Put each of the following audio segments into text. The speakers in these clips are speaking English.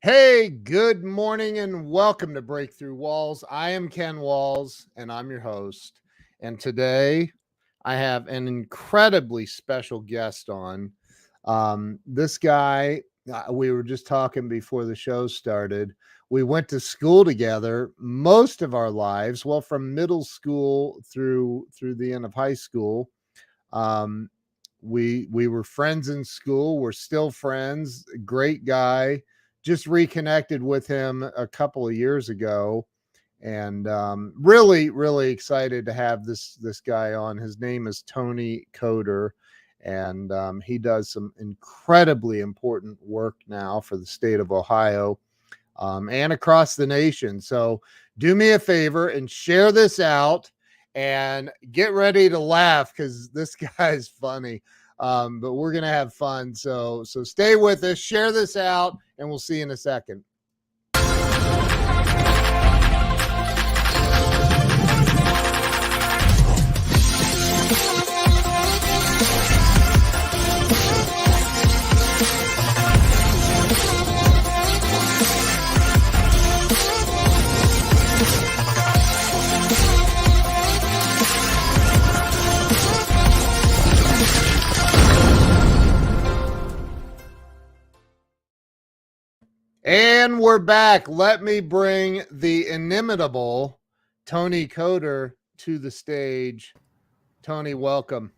Hey, good morning and welcome to Breakthrough Walls. I am Ken Walls and I'm your host. And today I have an incredibly special guest on. This guy, we were just talking before the show started. We went to school together most of our lives, well, from middle school through the end of high school. Um, we were friends in school. We're still friends. Great guy. Just reconnected with him a couple of years ago, and really excited to have this guy on. His name is Tony Coder, and he does some incredibly important work now for the state of Ohio and across the nation. So do me a favor and share this out and get ready to laugh because this guy's funny. But we're going to have fun. So stay with us, share this out, and we'll see you in a second. And we're back. Let me bring the inimitable Tony Coder to the stage. Tony, welcome.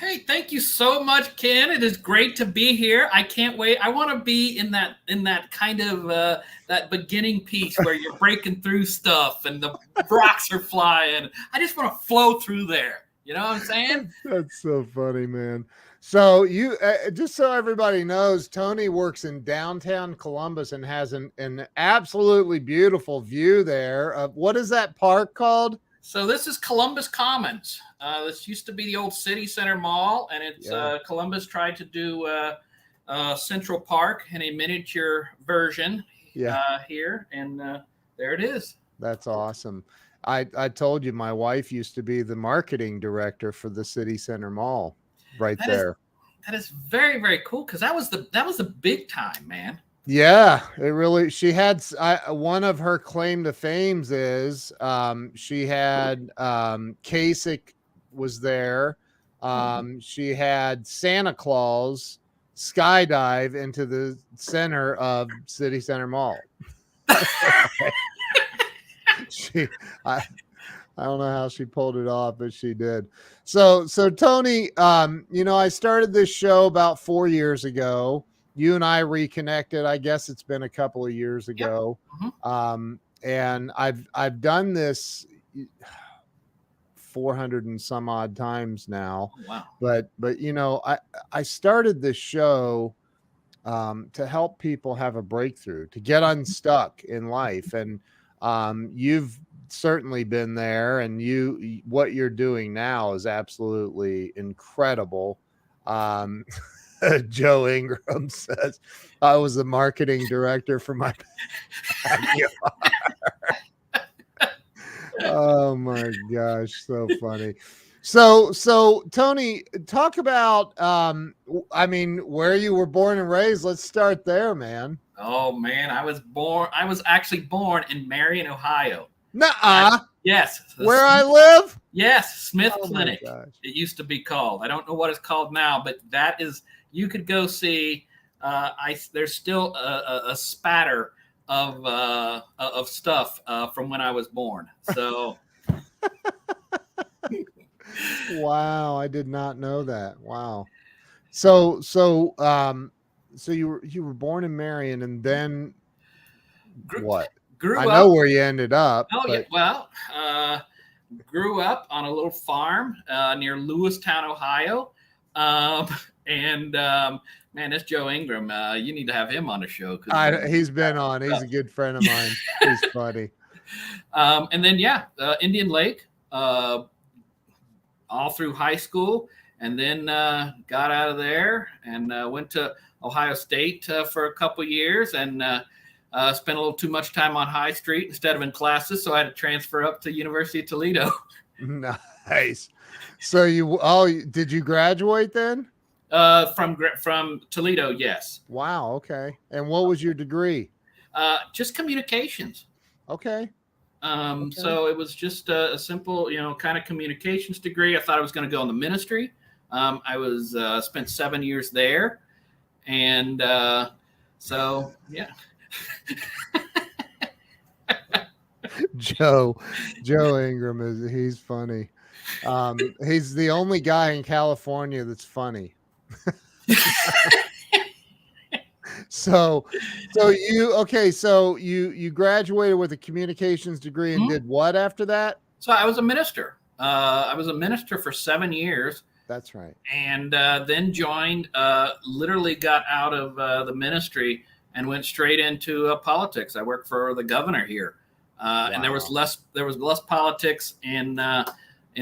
Hey, thank you so much, Ken. It is great to be here. I can't wait. I want to be in that kind of that beginning piece where you're breaking through stuff and the rocks are flying. I just want to flow through there. You know what I'm saying? That's so funny, man. So you just so everybody knows, Tony works in downtown Columbus and has an absolutely beautiful view there. What is that park called? So this is Columbus Commons. This used to be the old City Center Mall, and it's Columbus tried to do Central Park in a miniature version here, and there it is. That's awesome. I told you my wife used to be the marketing director for the City Center Mall right there. That is very, very cool because that was the big time, man. Yeah, it really, she had, one of her claim to fames is she had Kasich was there. She had Santa Claus skydive into the center of City Center Mall. I don't know how she pulled it off, but she did. So Tony, I started this show about 4 years ago. You and I reconnected. I guess it's been a couple of years ago. Yep. Mm-hmm. And I've done this 400 and some odd times now. Wow. But I started this show to help people have a breakthrough, to get unstuck in life. And you've certainly been there, and what you're doing now is absolutely incredible. Joe Ingram says, I was the marketing director for my backyard. Oh my gosh, so funny. So Tony, talk about where you were born and raised. Let's start there, man. Oh man, I was actually born in Marion, Ohio. Nuh-uh. Yes. Where I live? Yes, Smith Clinic. It used to be called. I don't know what it's called now, but that is, you could go see. There's still a spatter of stuff from when I was born. So. Wow, I did not know that. Wow. So you were born in Marion, and then what? I know where you ended up. Oh, yeah. Well, grew up on a little farm near Lewistown, Ohio. Man, that's Joe Ingram. You need to have him on the show. He's been on. He's a good friend of mine. He's funny. And then, Indian Lake, all through high school. And then got out of there and went to Ohio State for a couple years and spent a little too much time on High Street instead of in classes. So I had to transfer up to University of Toledo. Nice. So did you graduate then? From Toledo, yes. Wow. Okay. And what was your degree? Just communications. Okay. So it was just a simple, kind of communications degree. I thought I was going to go in the ministry. I was spent 7 years there, and so yeah. Joe Ingram he's funny. He's the only guy in California that's funny. So you graduated with a communications degree and did what after that? So I was a minister. I was a minister for 7 years. That's right. And then joined, literally got out of the ministry and went straight into politics. I worked for the governor here. Wow. And there was less politics in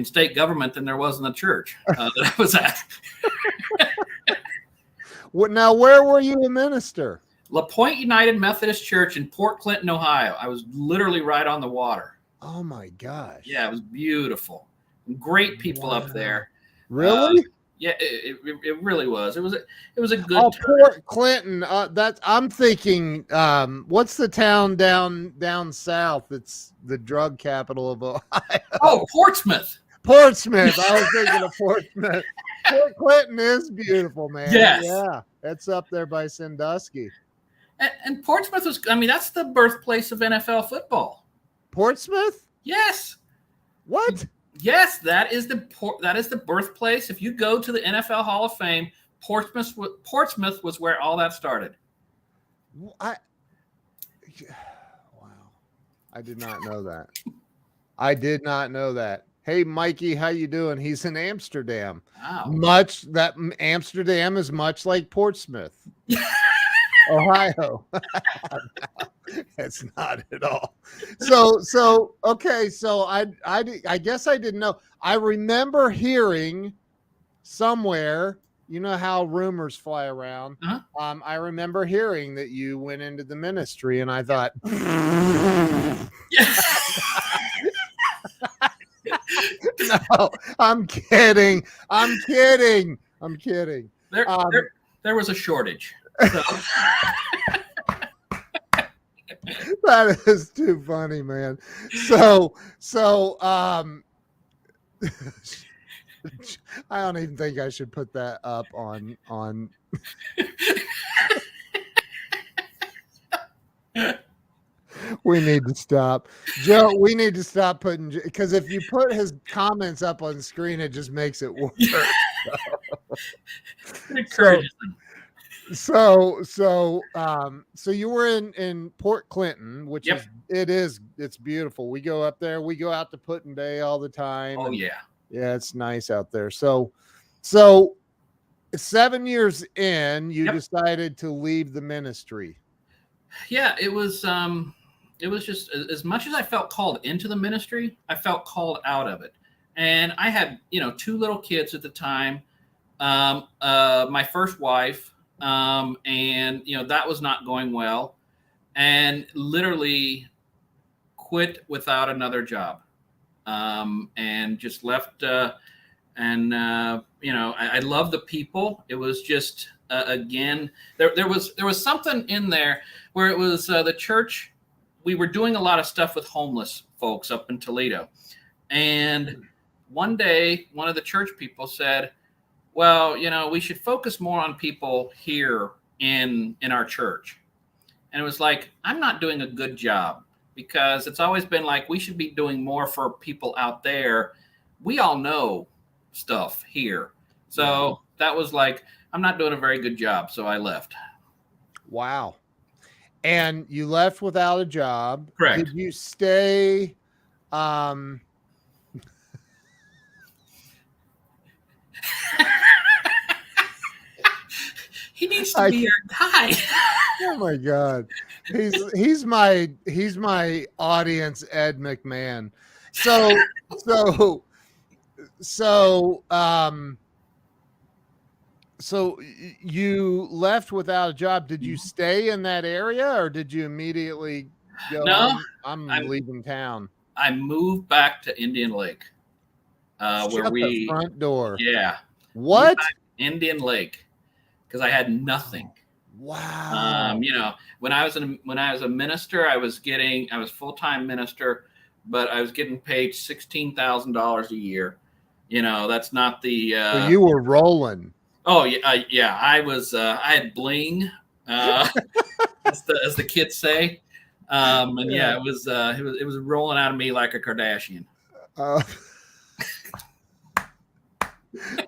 state government than there was in the church that I was at. Now, where were you a minister? La Pointe United Methodist Church in Port Clinton, Ohio. I was literally right on the water. Oh my gosh. Yeah, it was beautiful. Great people up there. Really? Yeah, it really was. It was a good. Oh, Port Clinton. I'm thinking. What's the town down south? It's the drug capital of Ohio. Oh, Portsmouth. Portsmouth. I was thinking of Portsmouth. Port Clinton is beautiful, man. Yes. Yeah, it's up there by Sandusky. And Portsmouth was. I mean, that's the birthplace of NFL football. Portsmouth? Yes. What? Yes, that is the birthplace. If you go to the NFL Hall of Fame, Portsmouth was where all that started. Wow. I did not know that. Hey, Mikey, how you doing? He's in Amsterdam. Wow. Amsterdam is much like Portsmouth, Ohio. It's not at all. Okay. So I guess I didn't know. I remember hearing somewhere, you know how rumors fly around. Uh-huh. I remember hearing that you went into the ministry, and I thought, no, I'm kidding. There was a shortage. So. That is too funny, man. So I don't even think I should put that up on We need to stop. Joe, we need to stop putting, because if you put his comments up on the screen, it just makes it worse. So you were in Port Clinton, which Yep. it's beautiful. We go up there. We go out to Put-in Bay all the time. Oh, yeah. Yeah, it's nice out there. So 7 years in, you decided to leave the ministry. Yeah, it was just as much as I felt called into the ministry, I felt called out of it. And I had, 2 little kids at the time. My first wife, and that was not going well, and literally quit without another job, and just left. I love the people. It was just again, there was something in there where it was the church. We were doing a lot of stuff with homeless folks up in Toledo, and one day one of the church people said, well, we should focus more on people here in our church. And it was like, I'm not doing a good job, because it's always been like, we should be doing more for people out there. We all know stuff here. So that was like, I'm not doing a very good job. So I left. Wow. And you left without a job. Correct. Did you stay? He needs to be our guy. Oh my God. He's my audience, Ed McMahon. So you left without a job. Did you stay in that area, or did you immediately go? No, I'm leaving town. I moved back to Indian Lake. Where the front door. Yeah. What? Indian Lake. Because I had nothing. Wow. When I was a minister, I was full-time minister, but I was getting paid $16,000 a year. That's not the. So you were rolling. Oh yeah. I was. I had bling, as the kids say, and yeah, it was rolling out of me like a Kardashian.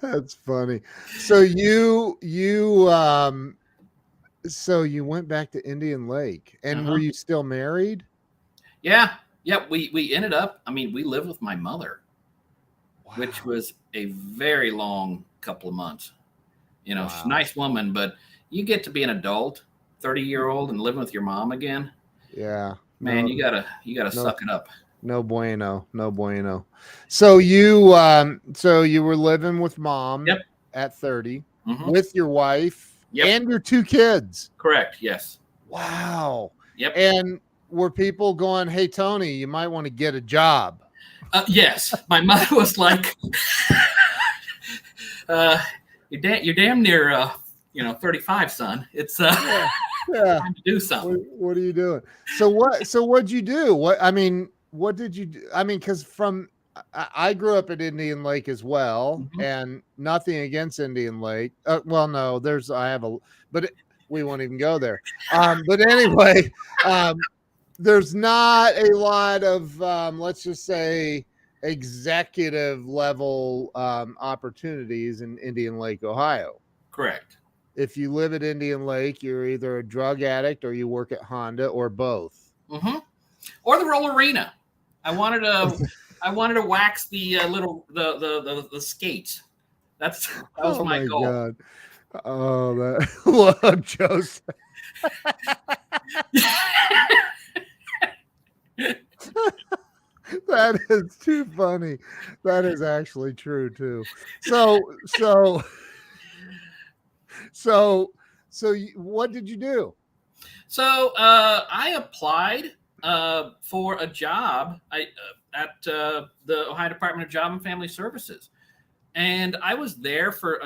That's funny. So you went back to Indian Lake, and were you still married? Yeah. We ended up. I mean, we lived with my mother, which Wow. was a very long couple of months. She's a Wow. nice woman, but you get to be an adult, 30-year-old, and living with your mom again. Yeah. Man, you gotta suck it up. No bueno. No bueno. So you were living with mom Yep. at 30 Mhm. with your wife Yep. and your 2 kids. Correct. Yes. Wow. Yep. And were people going, "Hey Tony, you might want to get a job"? Yes. My mother was like, you're damn near 35, son. It's Yeah. time to do something. What are you doing? So what'd you do? What did you do? I mean, because I grew up at Indian Lake as well, and nothing against Indian Lake. Well, no, but we won't even go there. But anyway, there's not a lot of let's just say executive level opportunities in Indian Lake, Ohio. Correct. If you live at Indian Lake, you're either a drug addict or you work at Honda or both. Or the roll arena. I wanted to wax the little the skates. That was my goal. God. Oh, that look, Joseph. That is too funny. That is actually true too. So what did you do? So I applied for a job at the Ohio Department of Job and Family Services, and I was there for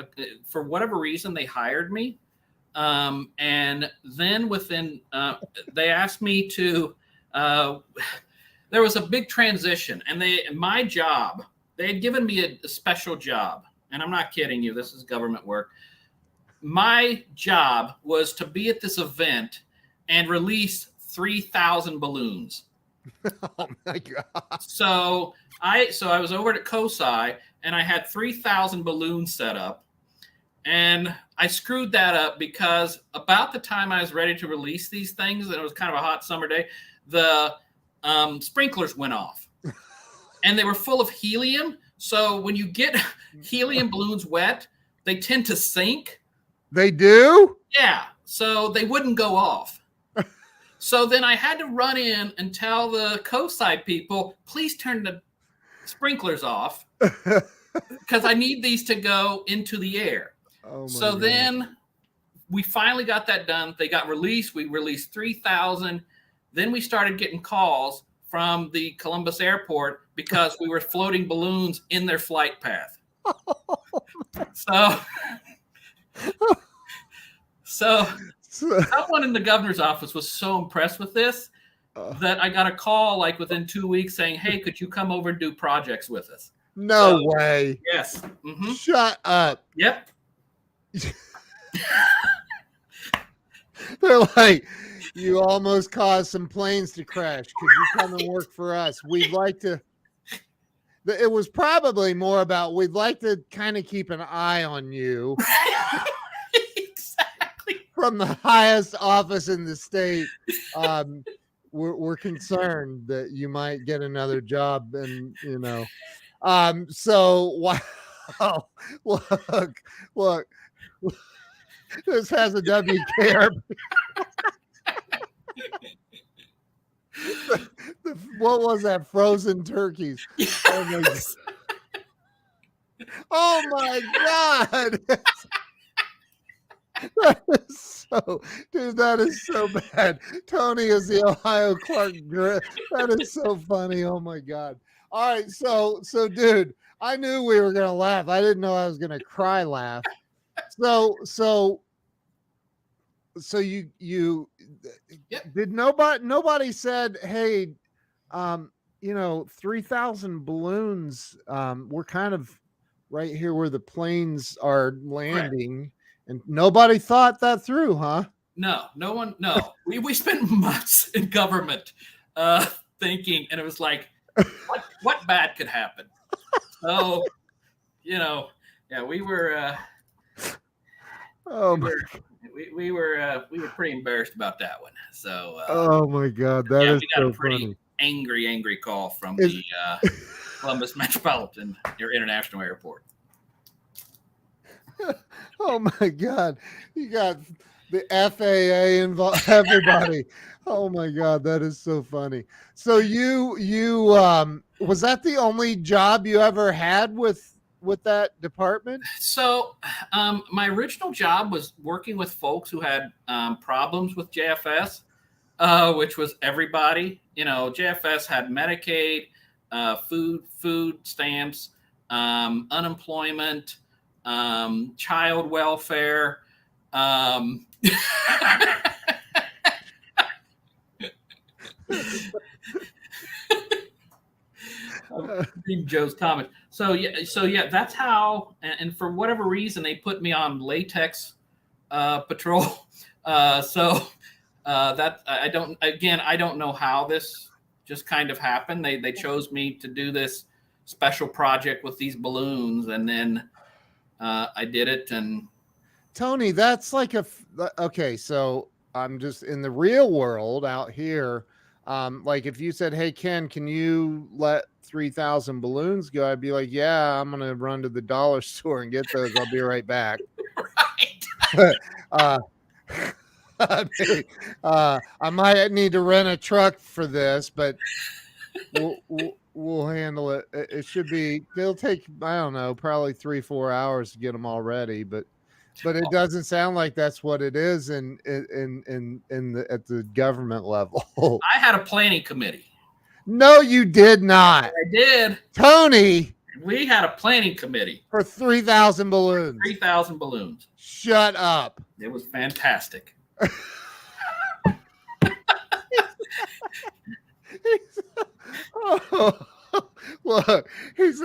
whatever reason they hired me, and then they asked me to. There was a big transition, and my job, they had given me a special job, and I'm not kidding you. This is government work. My job was to be at this event and release 3,000 balloons. Oh my God. So I was over at COSI, and I had 3,000 balloons set up, and I screwed that up because about the time I was ready to release these things, and it was kind of a hot summer day, the sprinklers went off, and they were full of helium. So when you get helium balloons wet, they tend to sink. They do? Yeah. So they wouldn't go off. So then I had to run in and tell the COSI people, please turn the sprinklers off because I need these to go into the air. Oh my so God. Then we finally got that done. They got released. We released 3,000. Then we started getting calls from the Columbus airport because we were floating balloons in their flight path. So someone in the governor's office was so impressed with this that I got a call like within 2 weeks saying, "Hey, could you come over and do projects with us?" No way. Yes. Shut up. Yep. They're like, you almost caused some planes to crash. Could you come and work for us? We'd like to. It was probably more about we'd like to kind of keep an eye on you. Exactly. From the highest office in the state. We're concerned that you might get another job, and so wow. Look. This has a WKRP. What was that? Frozen turkeys. Yes. Oh my God. That is so bad. Tony is the Ohio Clark Grit. That is so funny. Oh my God. All right. So dude, I knew we were going to laugh. I didn't know I was going to cry laugh. So So you Yep. did nobody said, hey, 3,000 balloons. We're kind of right here where the planes are Correct. landing, and nobody thought that through, huh? No, no one. No, we spent months in government uh, thinking, and it was like, what bad could happen? So yeah, Oh we my, were we were pretty embarrassed about that one. So oh my God, that yeah, is we got a so pretty funny. angry call from Is the Columbus Metropolitan International Airport. oh my God, you got the FAA involved, everybody. Oh my God, that is so funny. So you was that the only job you ever had with that department? So my original job was working with folks who had problems with JFS, which was everybody. JFS had Medicaid, food stamps, unemployment, child welfare. Um, Joe's comment. So yeah, that's how. And for whatever reason, they put me on latex patrol. That I don't know how this just kind of happened. They chose me to do this special project with these balloons, and then I did it. And Tony, that's like okay. So I'm just in the real world out here. Like if you said, "Hey Ken, can you let 3,000 balloons go?" I'd be like, "Yeah, I'm gonna run to the dollar store and get those. I'll be right back." right. uh, I mean, I might need to rent a truck for this, but we'll handle it. It should be. It'll take, I don't know, probably 3-4 hours to get them all ready, but it doesn't sound like that's what it is in the at the government level. I had a planning committee. No, you did not, I did. Tony. We had a planning committee For 3,000 balloons. 3,000 balloons. Shut up. It was fantastic. Oh, look, he's.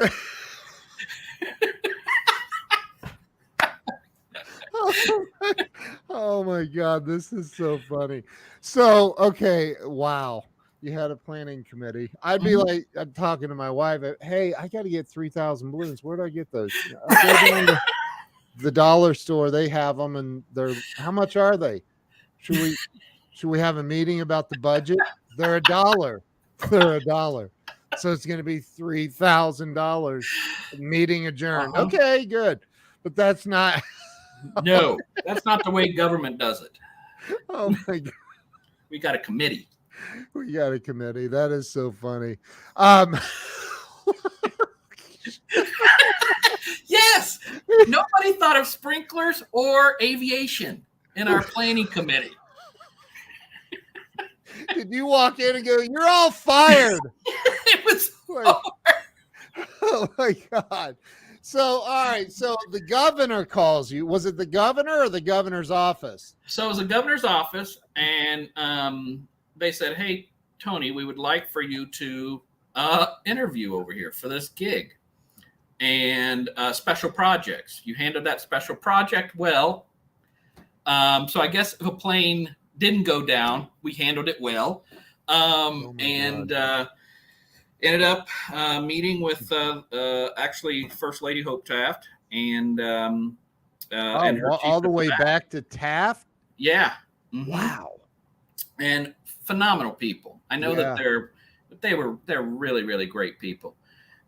Oh my God, this is so funny. So, okay, wow. You had a planning committee. I'd be like, I'm talking to my wife. Hey, I got to get 3,000 balloons. Where do I get those? I go down to the dollar store. They have them, and how much are they? Should we have a meeting about the budget? They're $1. They're $1. So it's going to be $3,000. Meeting adjourned. Okay, good. But that's not. No, that's not the way government does it. Oh my God. We got a committee. We got a committee. That is so funny. Yes. Nobody thought of sprinklers or aviation in our planning committee. Did you walk in and go, "You're all fired"? It was Like, oh my God. So, all right. So the governor calls you. Was it the governor or the governor's office? So it was the governor's office, and they said, "Hey, Tony, we would like for you to interview over here for this gig and special projects. You handled that special project well. So I guess if a plane didn't go down, we handled it well." And ended up meeting with actually First Lady Hope Taft and her all the way staff. back to Taft. Yeah. Mm-hmm. Wow. And phenomenal people. I know that they're really, really great people.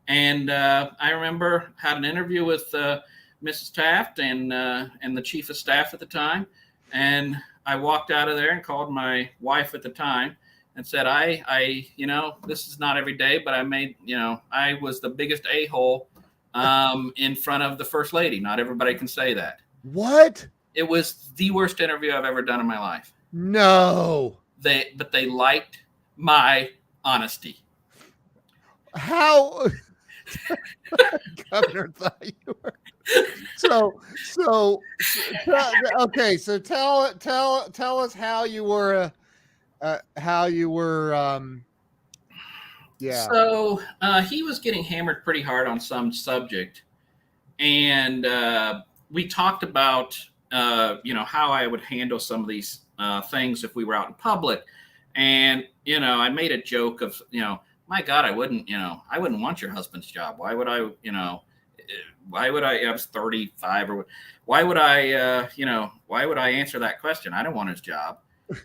And I remember had an interview with Mrs. Taft and the chief of staff at the time, and I walked out of there and called my wife at the time and said, I this is not every day, but I was the biggest a-hole in front of the First Lady. Not everybody can say that. What? It was the worst interview I've ever done in my life. No. But they liked my honesty. How? Governor thought you were. Okay, so tell us how you were yeah. So he was getting hammered pretty hard on some subject, and we talked about how I would handle some of these things if we were out in public, and I made a joke of my God, I wouldn't want your husband's job. Why would I was 35 or why would I answer that question? I don't want his job.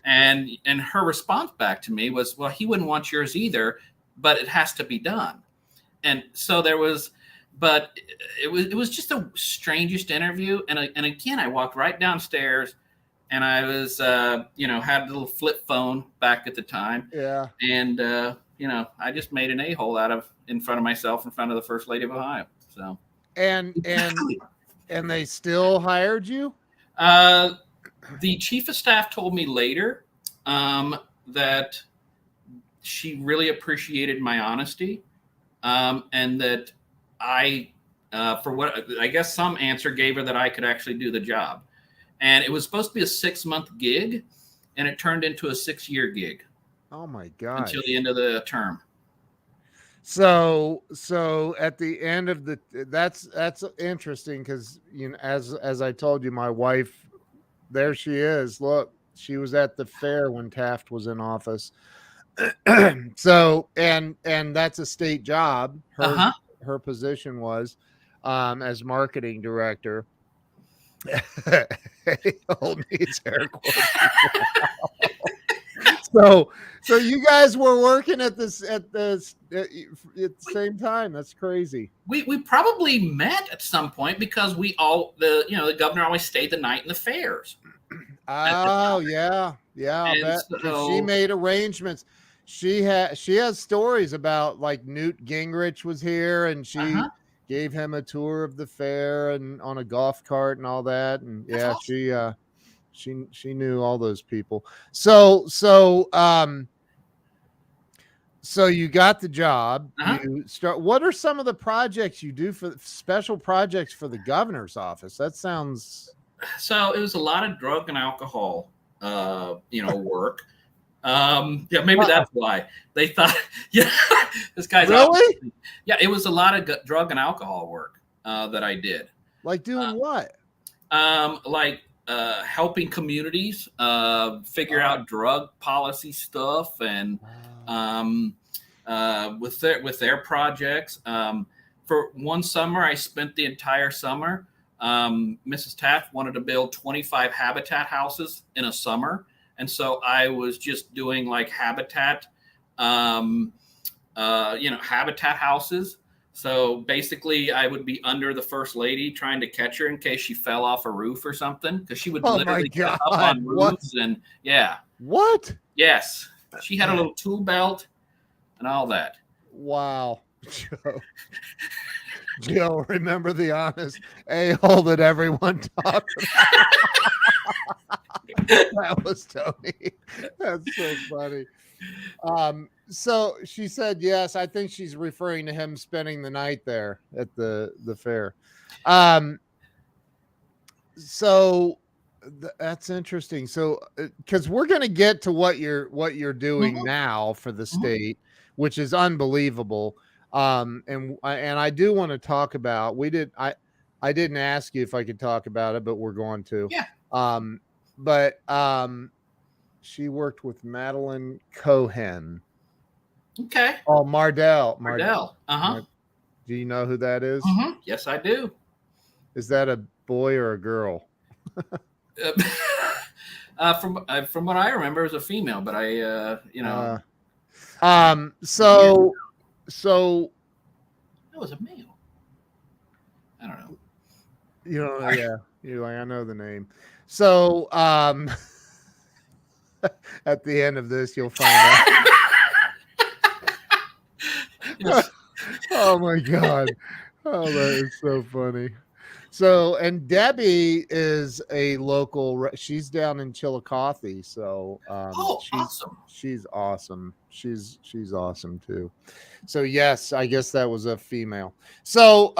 And her response back to me was, well, he wouldn't want yours either, but it has to be done. And so but it was just the strangest interview. And again, I walked right downstairs, and I was had a little flip phone back at the time. Yeah. And I just made an a-hole in front of myself in front of the First Lady of Ohio. So and they still hired you? The chief of staff told me later that she really appreciated my honesty, and that for what I guess some answer gave her that I could actually do the job. And it was supposed to be a 6-month gig, and it turned into a 6-year gig. Oh my God! Until the end of the term. So at the end of that's interesting, because as I told you, my wife, there she is. Look, she was at the fair when Taft was in office. So and that's a state job. Her position was as marketing director. Hold needs air quotes. So you guys were working at the same time. That's crazy. We probably met at some point because the governor always stayed the night in the fairs. Oh yeah. I bet. So, she made arrangements. She has stories about, like, Newt Gingrich was here, and she gave him a tour of the fair and on a golf cart and all that. And that's awesome. She knew all those people. So you got the job. You start. What are some of the projects you do for special projects for the governor's office? That sounds. So it was a lot of drug and alcohol, work. Maybe that's why they thought. Yeah, this guy's really. Yeah, it was a lot of drug and alcohol work that I did. Like doing what? Helping communities figure out drug policy stuff, and with their projects. For one summer, I spent the entire summer. Mrs. Taft wanted to build 25 habitat houses in a summer, and so I was just doing like habitat houses. So basically, I would be under the First Lady trying to catch her in case she fell off a roof or something, because she would literally get up on roofs. And yeah. What? Yes. She had a little tool belt and all that. Wow. Joe, remember the honest a-hole that everyone talked about? That was Tony. That's so funny. So she said yes. I think she's referring to him spending the night there at the fair. So that's interesting. So because we're going to get to what you're doing now for the state, which is unbelievable. And I do want to talk about. I didn't ask you if I could talk about it, but we're going to. Yeah. But she worked with Madeline Cohen. Okay. Oh, Mardell. Do you know who that is? Yes, I do. Is that a boy or a girl? From what I remember, it was a female, but So that was a male. I don't know. Yeah. You're like, I know the name. So at the end of this, you'll find out. Yes. Oh my God. Oh, that is so funny. So, and Debbie is a local, she's down in Chillicothe. So, awesome. She's awesome. She's awesome too. So yes, I guess that was a female. So,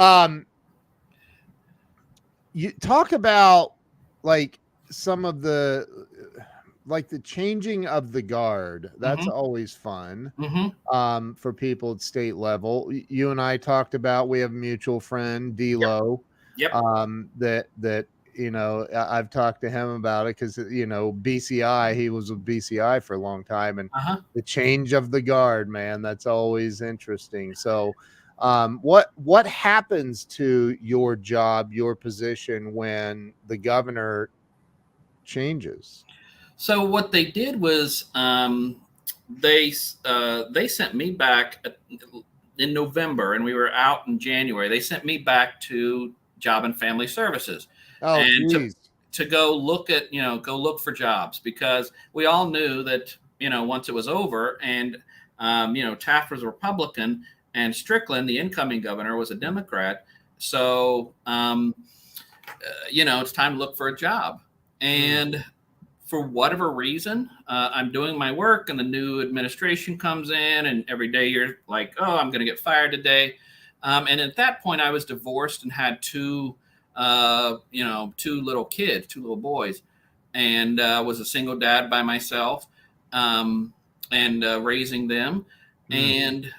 you talk about like some of the like the changing of the guard. That's always fun. For people at state level. You and I talked about, we have a mutual friend, D'Lo, Yep. that I've talked to him about it because BCI, he was with BCI for a long time, and the change of the guard, man, that's always interesting. So what happens to your job, your position, when the governor changes? So what they did was they sent me back in November, and we were out in January. They sent me back to Job and Family Services, Oh, and geez. to go look for jobs, because we all knew that once it was over, and Taft was a Republican and Strickland, the incoming governor, was a Democrat. So it's time to look for a job. And for whatever reason, I'm doing my work, and the new administration comes in, and every day you're like, oh, I'm going to get fired today. And at that point, I was divorced and had two little kids, two little boys, and was a single dad by myself, and raising them. And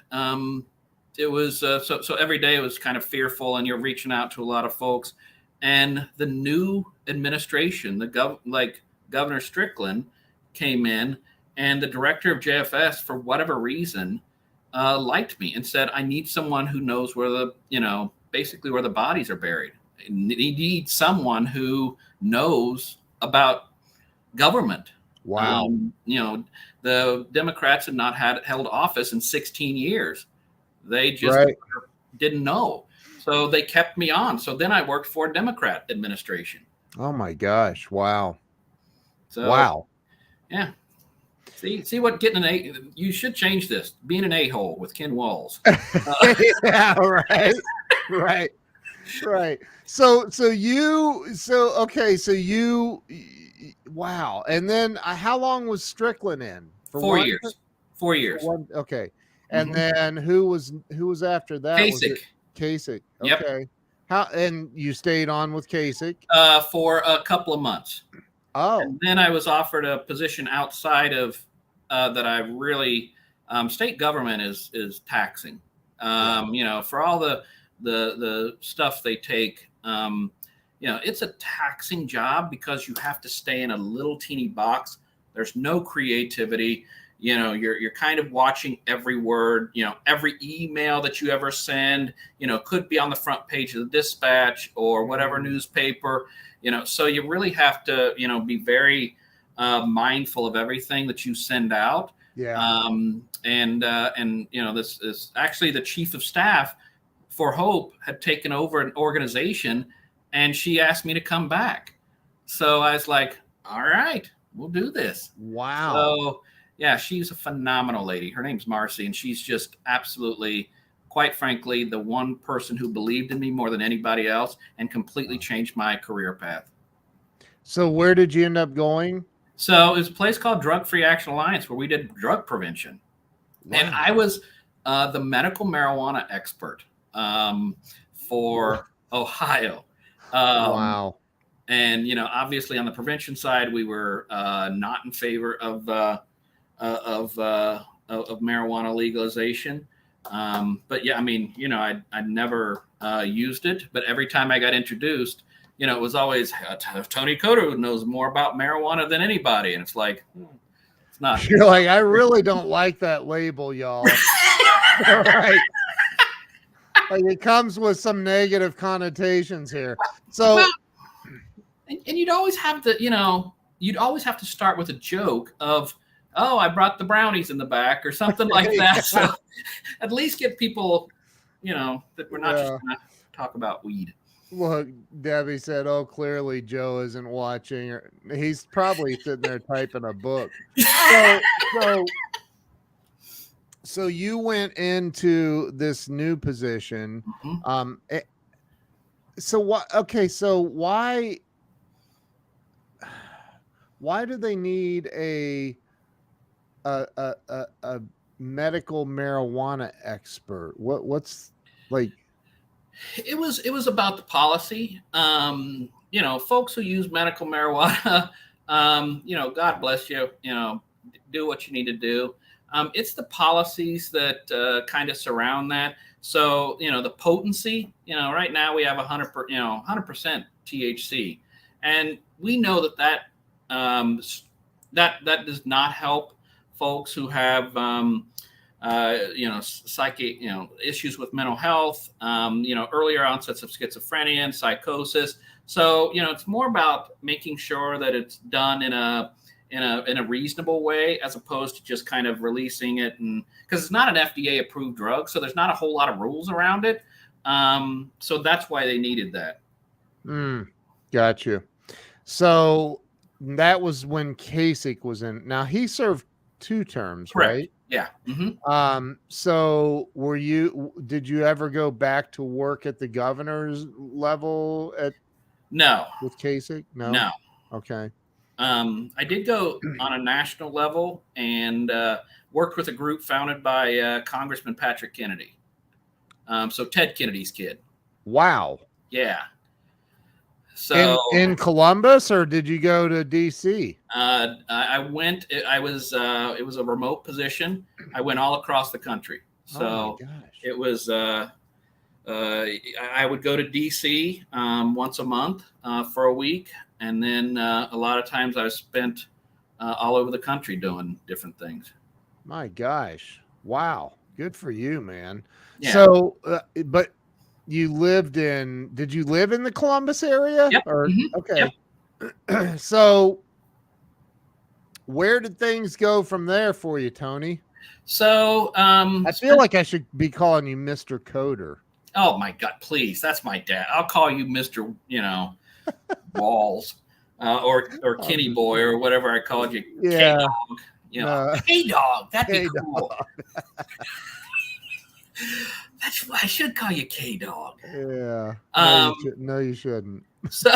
it was so every day it was kind of fearful, and you're reaching out to a lot of folks. And the new administration, Governor Strickland, came in, and the director of JFS, for whatever reason, liked me and said, I need someone who knows where basically where the bodies are buried. He needs someone who knows about government. Wow. The Democrats had not held office in 16 years. They just didn't know. So they kept me on. So then I worked for a Democrat administration. Oh my gosh. Wow. So, wow. Yeah. See what getting you should change this. Being an a-hole with Ken Walls. Yeah, right. So wow. And then how long was Strickland in? For 4 years. 4 years. Okay. And then who was after that? Kasich. Was it Kasich? Yep. Okay. And you stayed on with Kasich? For a couple of months. Oh. And then I was offered a position outside of that. I really state government is taxing. For all the stuff they take. It's a taxing job because you have to stay in a little teeny box. There's no creativity. You're kind of watching every word. Every email that you ever send, could be on the front page of the Dispatch or whatever newspaper. So you really have to, be very mindful of everything that you send out. Yeah. This is actually the chief of staff for Hope had taken over an organization, and she asked me to come back. So I was like, all right, we'll do this. Wow. So yeah, she's a phenomenal lady. Her name's Marcy, and she's just absolutely, quite frankly, the one person who believed in me more than anybody else and completely changed my career path. So where did you end up going? So it was a place called Drug Free Action Alliance where we did drug prevention. Wow. And I was the medical marijuana expert for Ohio. Wow. And, obviously on the prevention side, we were not in favor of marijuana legalization. But yeah, I never used it, but every time I got introduced, it was always Tony Cotter knows more about marijuana than anybody. And it's like, it's not. You're like, I really don't like that label, y'all. All right. Like, it comes with some negative connotations here. So, and you'd always have to start with a joke of, oh, I brought the brownies in the back or something like that. So at least get people, that we're not just going to talk about weed. Look, Debbie said, oh, clearly Joe isn't watching. He's probably sitting there typing a book. So you went into this new position. So what? Okay, so why do they need a medical marijuana expert? What's like? It was about the policy. Folks who use medical marijuana, God bless you. Do what you need to do. It's the policies that kind of surround that. So the potency. Right now we have 100% THC, and we know that does not help folks who have psychic, issues with mental health, earlier onsets of schizophrenia and psychosis. So, it's more about making sure that it's done in a reasonable way, as opposed to just kind of releasing it. And because it's not an FDA approved drug, so there's not a whole lot of rules around it. So that's why they needed that. Got you. So that was when Kasich was in. Now he served 2 terms, Correct. right? Yeah. Mm-hmm. So did you ever go back to work at the governor's level No. with Kasich? No. No. Okay. I did go on a national level and worked with a group founded by Congressman Patrick Kennedy. So Ted Kennedy's kid. Wow. Yeah. So in Columbus, or did you go to DC? I went. It was a remote position. I went all across the country. So it was. I would go to DC once a month for a week, and then a lot of times I spent all over the country doing different things. My gosh! Wow, good for you, man. Yeah. So, but you did you live in the Columbus area? Yep. Or, Mm-hmm. Okay. Yep. So where did things go from there for you, Tony? So, I feel like I should be calling you Mr. Coder. Oh my God, please. That's my dad. I'll call you Mr. Walls, or Kenny Boy, or whatever I called you. Yeah. K-Dog. K-Dog. That'd be cool. That's why I should call you K-Dog. Yeah. No, you shouldn't. So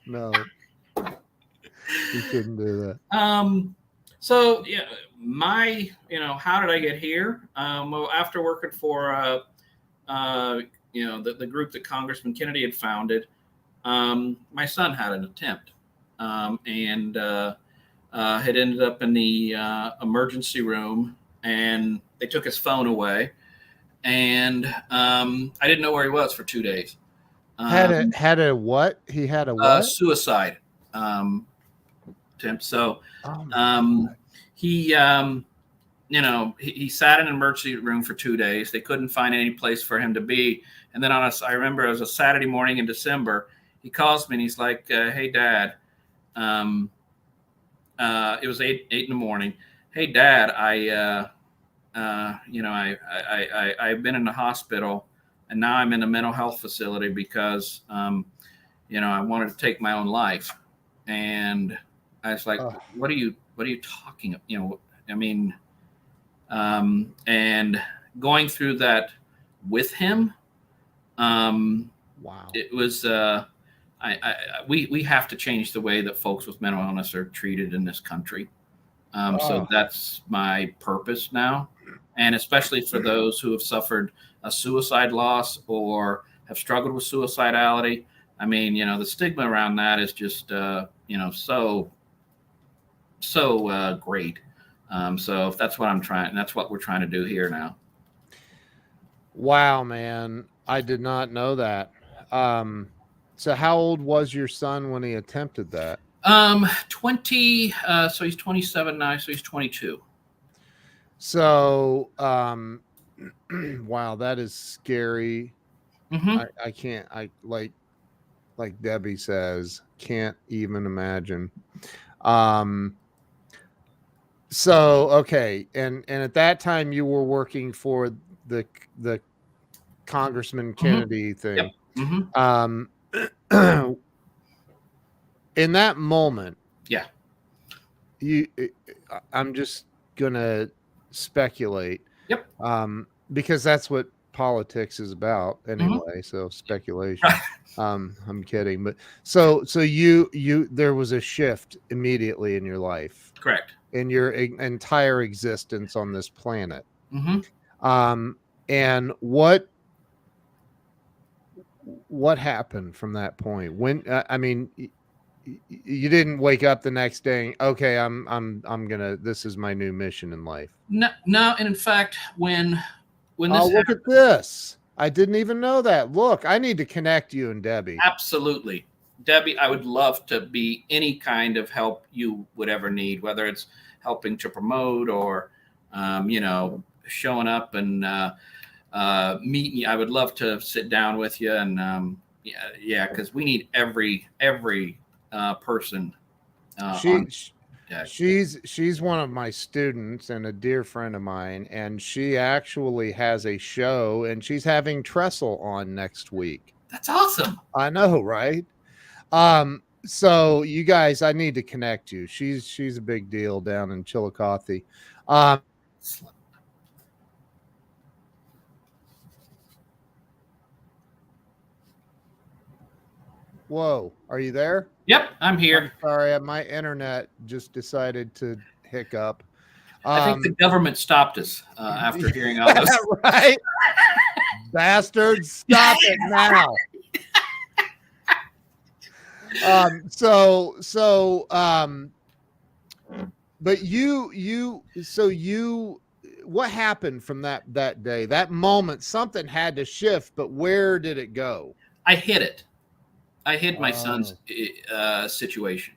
no, you shouldn't do that. So yeah, how did I get here? Well, after working for the group that Congressman Kennedy had founded, my son had an attempt, and had ended up in the emergency room, and they took his phone away, and I didn't know where he was for 2 days. Had a what? He had a what? Suicide attempt. So he sat in an emergency room for 2 days. They couldn't find any place for him to be. And then I remember it was a Saturday morning in December. He calls me and he's like, "Hey, Dad." It was 8 in the morning. "Hey, Dad, I've been in the hospital, and now I'm in a mental health facility because, I wanted to take my own life." And I was like, what are you talking about? And going through that with him, wow. It was, we have to change the way that folks with mental illness are treated in this country. So that's my purpose now. And especially for those who have suffered a suicide loss or have struggled with suicidality. I mean, the stigma around that is just, so great. So if that's what that's what we're trying to do here now. Wow, man. I did not know that. So how old was your son when he attempted that? 20. So he's 27 now. So he's 22. So, wow, that is scary. Mm-hmm. I can't, like Debbie says, can't even imagine. So, okay. And at that time you were working for the Congressman Kennedy thing. Yep. Mm-hmm. In that moment, yeah, I'm just gonna speculate. Yep. Because that's what politics is about anyway. Mm-hmm. So speculation. I'm kidding, but so you there was a shift immediately in your life. Correct. In your entire existence on this planet. Mm-hmm. And what what happened from that point? When I mean, you didn't wake up the next day. Okay, I'm gonna. This is my new mission in life. No, no, and in fact, when Oh, this look at this! I didn't even know that. Look, I need to connect you and Debbie. absolutely, Debbie, I would love to be any kind of help you would ever need, whether it's helping to promote or, showing up and meeting you. I would love to sit down with you and yeah, because we need every person on deck. She's one of my students and a dear friend of mine, and she actually has a show, and she's having Trestle on next week. That's awesome. I know, right? So you guys, I need to connect you. She's a big deal down in Chillicothe. Whoa, are you there? Yep, I'm here. I'm sorry, my internet just decided to hiccup. I think the government stopped us after hearing all this. Right? Bastards, stop it now. But what happened from that day, that moment? Something had to shift, but where did it go? I hid it. I hid my son's situation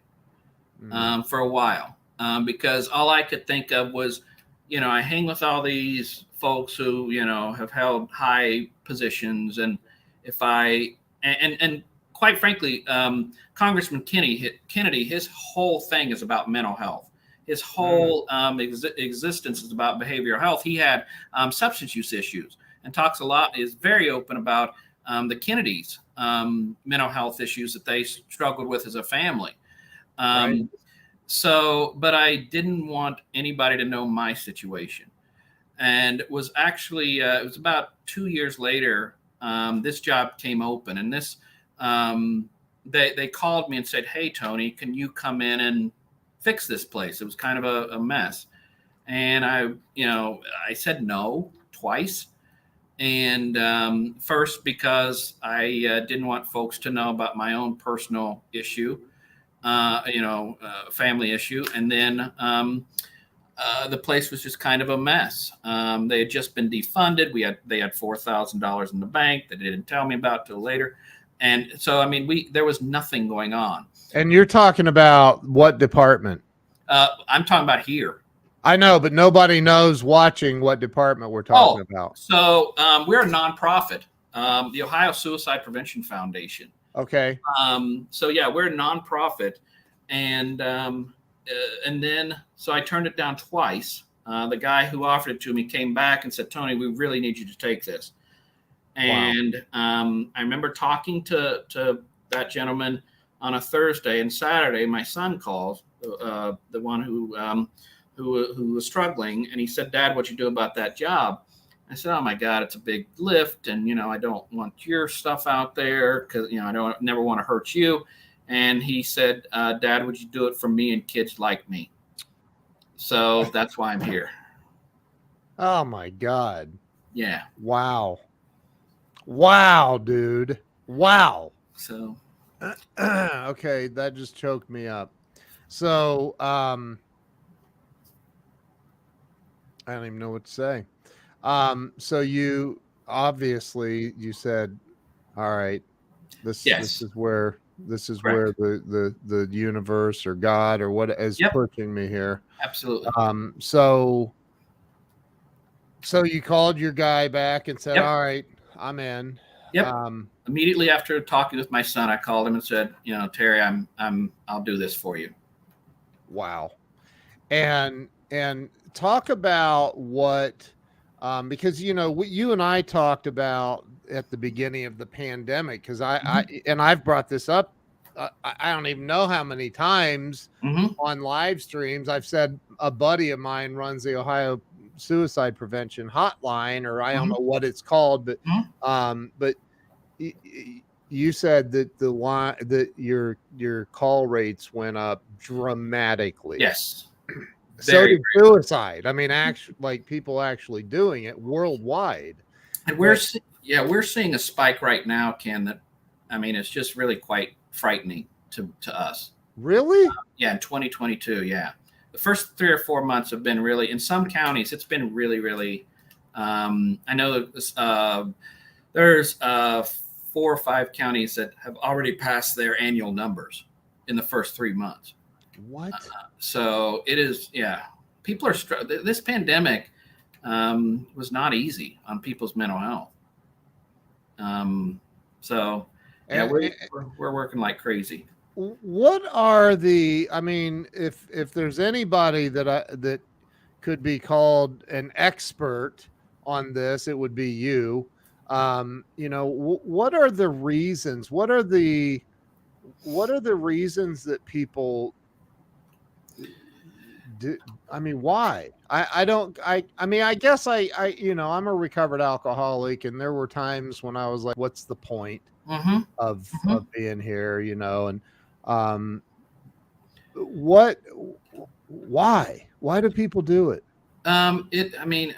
for a while because all I could think of was, I hang with all these folks who, have held high positions. And if and quite frankly, Congressman Kennedy, his whole thing is about mental health. His whole existence is about behavioral health. He had substance use issues and talks a lot, is very open about the Kennedys' mental health issues that they struggled with as a family. Right. So, but I didn't want anybody to know my situation. And it was actually, it was about 2 years later, this job came open, and they called me and said, "Hey, Tony, can you come in and fix this place?" It was kind of a mess. And I said no twice. And first, because I didn't want folks to know about my own personal issue, family issue. And then the place was just kind of a mess. They had just been defunded. They had $4,000 in the bank that they didn't tell me about till later. And so, there was nothing going on. And you're talking about what department? I'm talking about here. I know, but nobody knows watching what department we're talking about. So we're a nonprofit, the Ohio Suicide Prevention Foundation. Okay. So yeah, we're a nonprofit, and then so I turned it down twice. The guy who offered it to me came back and said, "Tony, we really need you to take this." And I remember talking to that gentleman on a Thursday, and Saturday my son calls, the one who was struggling, and he said, "Dad, what you do about that job?" I said, "Oh my God, it's a big lift, and I don't want your stuff out there because I never want to hurt you." And he said, "Dad, would you do it for me and kids like me?" So that's why I'm here. Oh my God. Yeah. Wow, dude. Wow. So okay, that just choked me up. So I don't even know what to say. So you obviously you said, "All right, this is where the universe or God or what is pushing me here." Absolutely. So you called your guy back and said, "All right, I'm in." Immediately after talking with my son, I called him and said, "Terry, I'll do this for you." Wow. And talk about what, because you and I talked about at the beginning of the pandemic, because I've brought this up. I don't even know how many times on live streams I've said a buddy of mine runs the Ohio Suicide Prevention Hotline, or I don't know what it's called, but you said that your call rates went up dramatically. Yes. So did suicide. Actually, like people actually doing it worldwide. And we're seeing a spike right now, Ken, that I mean, it's just really quite frightening to us. Really? Yeah, in 2022, yeah. The first 3 or 4 months have been really, in some counties, it's been really, really. I know that there's 4 or 5 counties that have already passed their annual numbers in the first 3 months. What? So it is, yeah. People are this pandemic was not easy on people's mental health. So yeah, we're working like crazy. What are the? I mean, if there's anybody that could be called an expert on this, it would be you. What are the reasons? What are the reasons that people do? I mean, why? I don't. I mean, I guess I'm a recovered alcoholic, and there were times when I was like, "What's the point Mm-hmm. of Mm-hmm. being here?" And um, what? Why do people do it? I mean,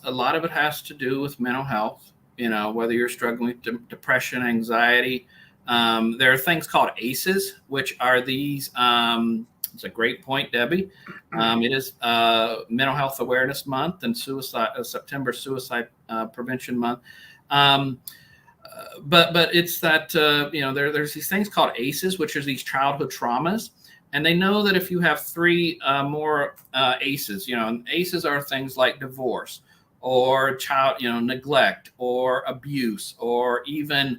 a lot of it has to do with mental health. Whether you're struggling with depression, anxiety. There are things called ACEs, which are these. It's a great point, Debbie. It is Mental Health Awareness Month and September Suicide Prevention Month. But it's that there's these things called ACEs, which are these childhood traumas. And they know that if you have 3 more ACEs, and ACEs are things like divorce or child, neglect or abuse or even,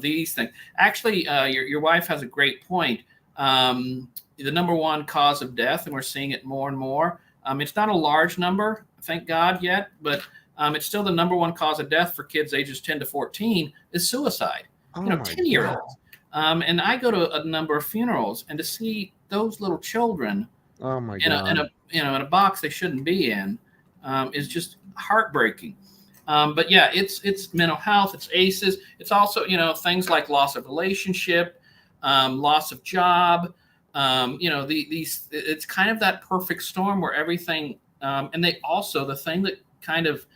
these things. Actually, your wife has a great point. The number one cause of death, and we're seeing it more and more. It's not a large number, thank God, yet, but it's still the number one cause of death for kids ages 10 to 14 is suicide. Oh, 10-year-olds. And I go to a number of funerals, and to see those little children oh my in God. in a box they shouldn't be in is just heartbreaking. But yeah, it's mental health, it's ACEs, it's also things like loss of relationship, loss of job. These it's kind of that perfect storm where everything. And they also the thing that kind of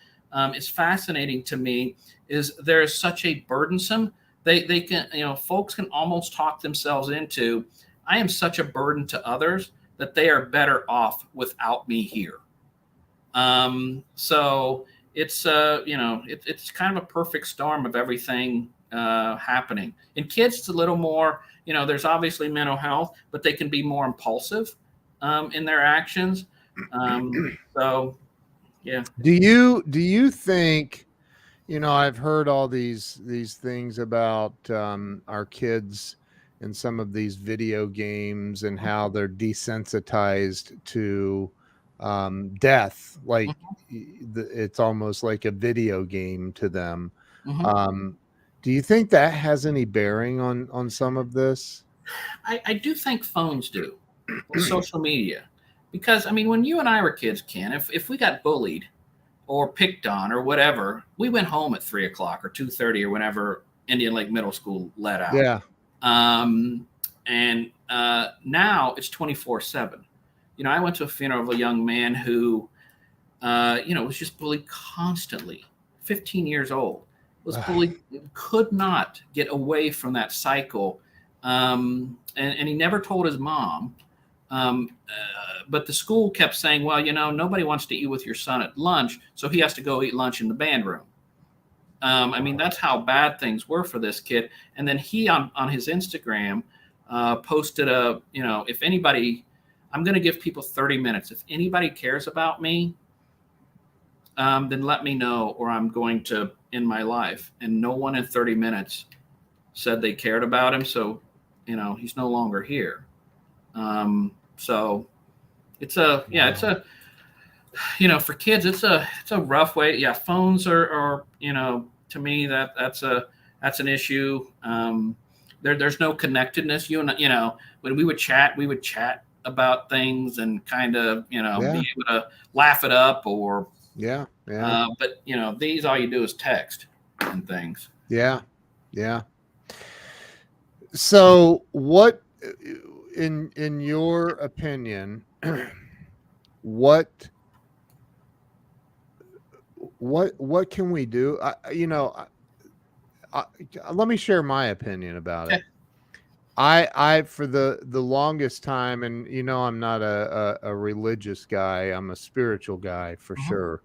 is fascinating to me is there's such a burdensome. They can, folks can almost talk themselves into, I am such a burden to others that they are better off without me here. So it's it's kind of a perfect storm of everything happening. In kids, it's a little more, there's obviously mental health, but they can be more impulsive in their actions. So yeah. Do you think, I've heard all these things about our kids in some of these video games and how they're desensitized to death, like it's almost like a video game to them. Mm-hmm. Do you think that has any bearing on some of this? I do think phones do, or social media, because I mean, when you and I were kids, Ken, if we got bullied or picked on or whatever, we went home at 3 o'clock or 2:30 or whenever Indian Lake Middle School let out. Yeah. And now it's 24/7. I went to a funeral of a young man who, was just bullied constantly. 15 years old, was bullied, could not get away from that cycle, and he never told his mom. But the school kept saying, well, nobody wants to eat with your son at lunch, so he has to go eat lunch in the band room. I mean, that's how bad things were for this kid. And then he, on his Instagram, posted if anybody, I'm going to give people 30 minutes. If anybody cares about me, then let me know, or I'm going to end my life. And no one in 30 minutes said they cared about him. So, he's no longer here. So it's a for kids, it's a rough way. Yeah. Phones are to me, that's an issue. There's no connectedness. When we would chat about things and kind of, be able to laugh it up or, but these, all you do is text and things. Yeah. So what, in your opinion, what can we do? let me share my opinion about Okay. it. I for the longest time, and I'm not a religious guy. I'm a spiritual guy for Mhm. sure.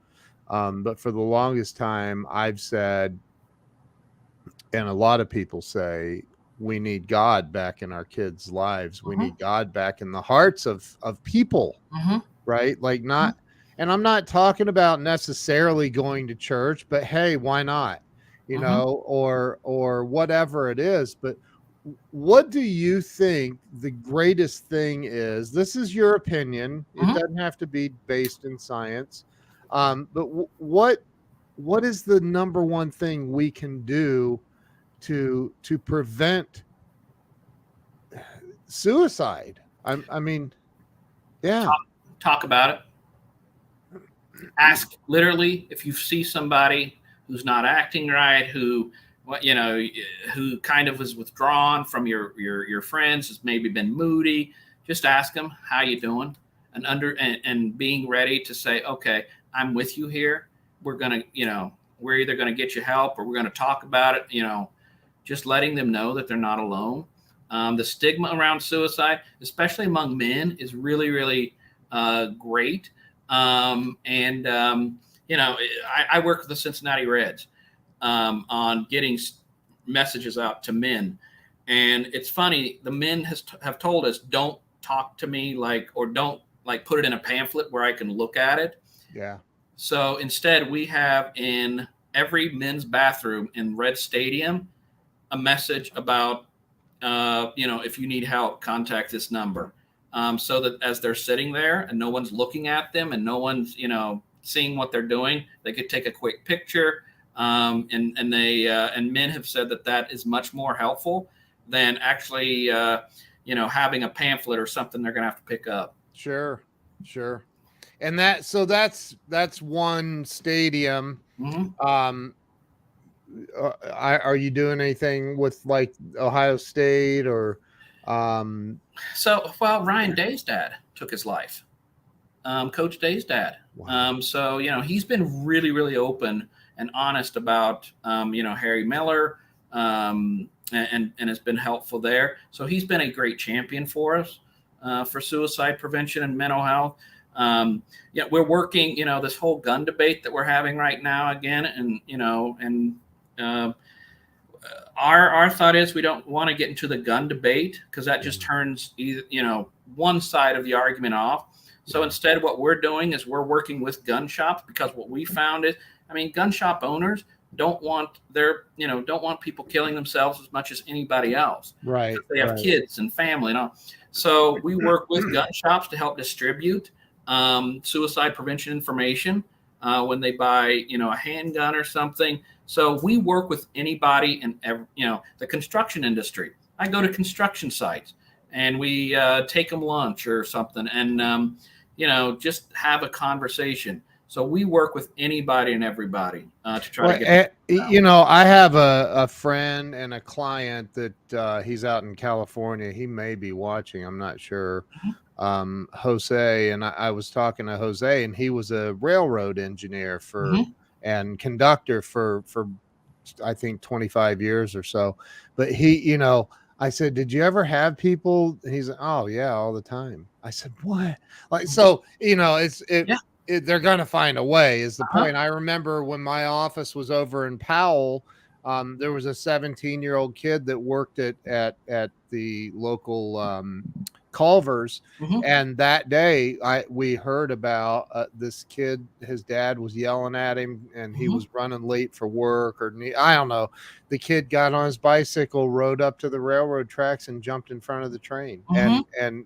But for the longest time, I've said, and a lot of people say, we need God back in our kids' lives. We Mhm. need God back in the hearts of people, Mhm. right? Like Mhm. not, and I'm not talking about necessarily going to church, but hey, why not? Mhm. Or whatever it is. But what do you think the greatest thing is? This is your opinion. It Mhm. doesn't have to be based in science. But what is the number one thing we can do to prevent suicide? I mean, yeah. Talk about it. Ask literally if you see somebody who's not acting right, who who kind of is withdrawn from your friends, has maybe been moody. Just ask them how you doing, and being ready to say, okay, I'm with you here. We're gonna, we're either gonna get you help or we're gonna talk about it. Just letting them know that they're not alone. The stigma around suicide, especially among men, is really, really great. And I work with the Cincinnati Reds on getting messages out to men, and it's funny. The men have told us, don't talk to me or don't put it in a pamphlet where I can look at it. Yeah. So instead, we have in every men's bathroom in Red Stadium a message about, if you need help, contact this number. So that as they're sitting there and no one's looking at them and no one's, seeing what they're doing, they could take a quick picture. And men have said that is much more helpful than actually, having a pamphlet or something they're going to have to pick up. Sure. Sure. And that's one stadium. Mm-hmm. Are you doing anything with like Ohio State or So, well, Ryan Day's dad took his life. Coach Day's dad. wow. So he's been really, really open and honest about Harry Miller, and has been helpful there. So he's been a great champion for us for suicide prevention and mental health. We're working, this whole gun debate that we're having right now again, and uh, our thought is we don't want to get into the gun debate because that just turns either one side of the argument off. So instead, what we're doing is we're working with gun shops, because what we found is, gun shop owners don't want people killing themselves as much as anybody else. Right. They have kids and family and all. So we work with gun shops to help distribute suicide prevention information when they buy, a handgun or something. So we work with anybody in the construction industry. I go to construction sites and we take them lunch or something, and just have a conversation. So we work with anybody and everybody to try to get. I have a friend and a client that he's out in California. He may be watching. I'm not sure. Jose, and I was talking to Jose, and he was a railroad engineer and conductor for I think 25 years or so. But he, I said, did you ever have people? He's like, oh yeah, all the time. I said, what? Like, so, they're going to find a way is the point. I remember when my office was over in Powell, there was a 17-year-old kid that worked at the local, Culver's. And that day we heard about this kid. His dad was yelling at him and he was running late for work, or I don't know. The kid got on his bicycle, rode up to the railroad tracks and jumped in front of the train. And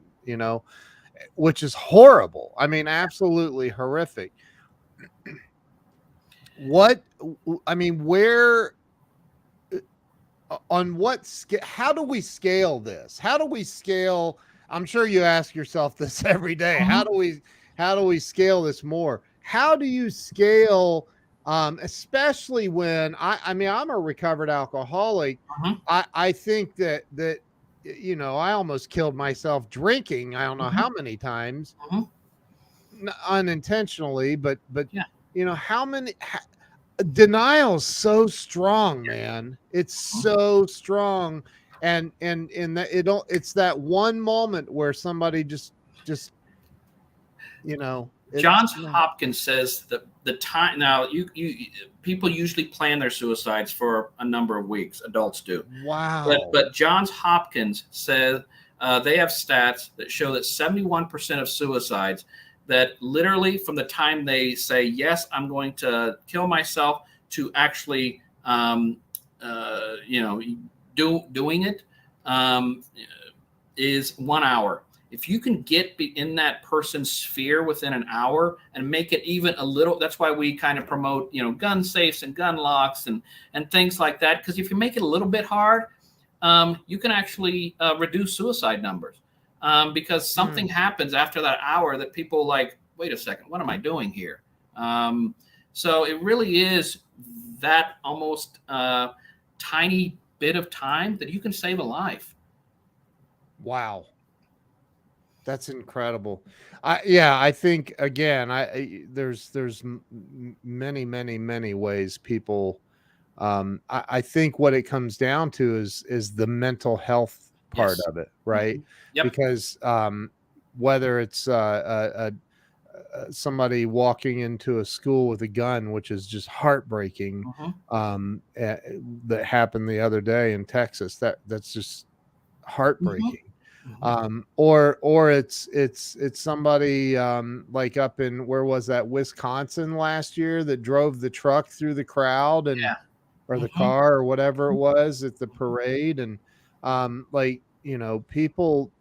which is horrible. Absolutely horrific. Where on what scale? How do we scale this? How do we scale? I'm sure you ask yourself this every day. How do we scale this more? How do you scale, especially when I'm a recovered alcoholic. I think that I almost killed myself drinking. I don't know how many times, unintentionally, but Yeah. how many? Denial's so strong, man. It's so strong. And that it's that one moment where somebody just Johns Hopkins says that the time now you people usually plan their suicides for a number of weeks. Adults do. Wow. But Johns Hopkins says they have stats that show that 71% of suicides, that literally from the time they say yes, I'm going to kill myself, to actually doing it is 1 hour. If you can get in that person's sphere within an hour and make it even a little, that's why we kind of promote, gun safes and gun locks and things like that. Because if you make it a little bit hard, you can actually reduce suicide numbers, because something happens after that hour that people like, wait a second, what am I doing here? So it really is that almost tiny bit of time that you can save a life. Wow. That's incredible. I think again, there's many ways people. I think what it comes down to is the mental health part of it, right? Yep. Because whether it's somebody walking into a school with a gun, which is just heartbreaking, that happened the other day in Texas. That's just heartbreaking. Or it's somebody like up in, where was that, Wisconsin last year, that drove the truck through the crowd or the car or whatever it was at the parade. And people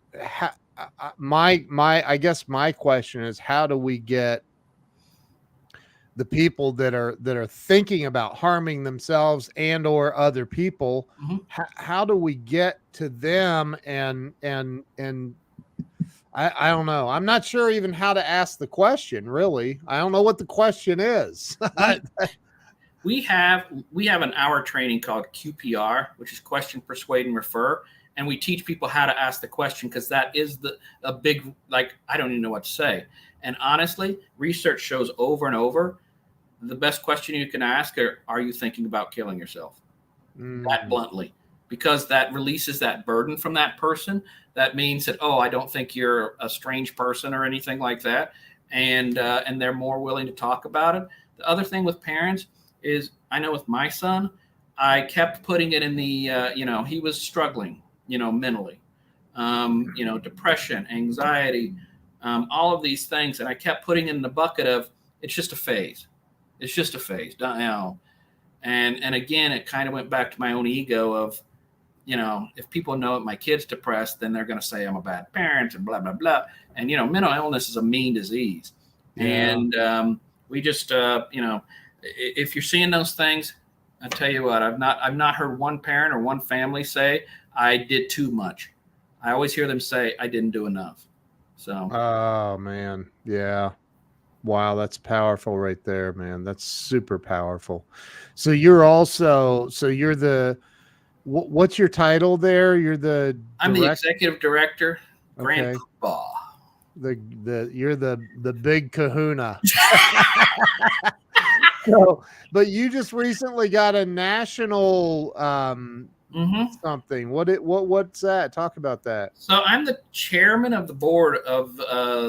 I guess my question is, how do we get the people that are thinking about harming themselves and or other people, how do we get to them? And I don't know. I'm not sure even how to ask the question, really. I don't know what the question is. We have an hour training called QPR, which is question, persuade, and refer. And we teach people how to ask the question, because that is a big, like, I don't even know what to say. And honestly, research shows over and over, the best question you can ask are you thinking about killing yourself? That bluntly, because that releases that burden from that person. That means that, oh, I don't think you're a strange person or anything like that. And they're more willing to talk about it. The other thing with parents is, I know with my son, I kept putting it in the, he was struggling, mentally, depression, anxiety, all of these things. And I kept putting in the bucket of, it's just a phase. It's just a phase. And again, it kind of went back to my own ego of, if people know that my kid's depressed, then they're going to say I'm a bad parent and blah, blah, blah. And, mental illness is a mean disease. Yeah. And we just, if you're seeing those things, I tell you what, I've not heard one parent or one family say I did too much. I always hear them say I didn't do enough. So. Oh man. Yeah. Wow. That's powerful right there, man. That's super powerful. So you're what's your title there? I'm the executive director, Grand Poobah. You're the big kahuna. So, but you just recently got a national something. What's that? Talk about that. So I'm the chairman of the board of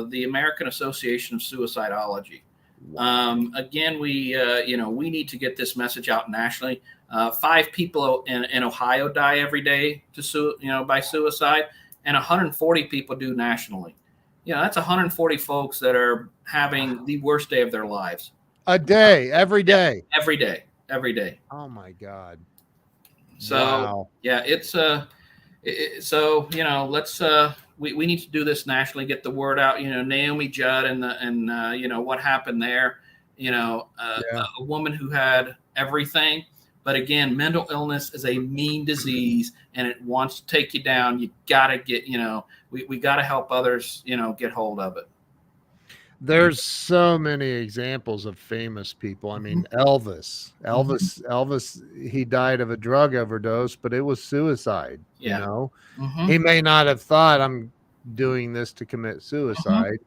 the American Association of Suicidology. Wow. Again, we need to get this message out nationally. 5 people in Ohio die every day by suicide, and 140 people do nationally. That's 140 folks that are having the worst day of their lives. A day, every day. Every day. Oh my God. So wow. Yeah, it's let's we need to do this nationally, get the word out. Naomi Judd and what happened there. A woman who had everything, but again, mental illness is a mean disease and it wants to take you down. You gotta get we gotta help others get hold of it. There's so many examples of famous people. I mean, Elvis, he died of a drug overdose, but it was suicide. He may not have thought, I'm doing this to commit suicide.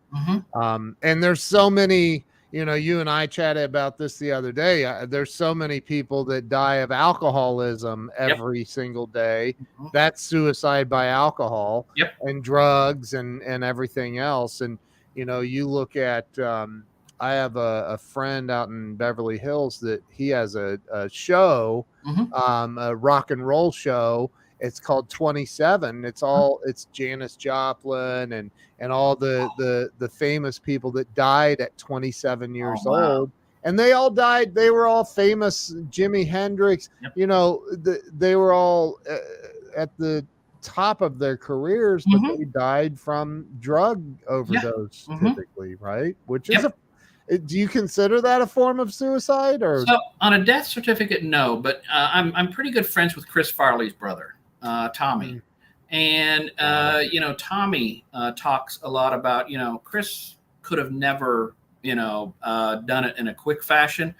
And there's so many, you and I chatted about this the other day. There's so many people that die of alcoholism Yep. every single day. Mhm. That's suicide by alcohol Yep. and drugs and everything else. And, you look at, I have a friend out in Beverly Hills that he has a show, Mhm. a rock and roll show. It's called 27. It's Janis Joplin and all the famous people that died at 27 Oh, years wow. old. And they all died. They were all famous. Jimi Hendrix, Yep. they were all at the top of their careers, but Mhm. they died from drug Yeah. overdose Mhm. typically, right? Which is Yep. do you consider that a form of suicide or? So on a death certificate, no, but I'm pretty good friends with Chris Farley's brother, Tommy. Mm. And, Wow. Tommy talks a lot about, Chris could have never, done it in a quick fashion,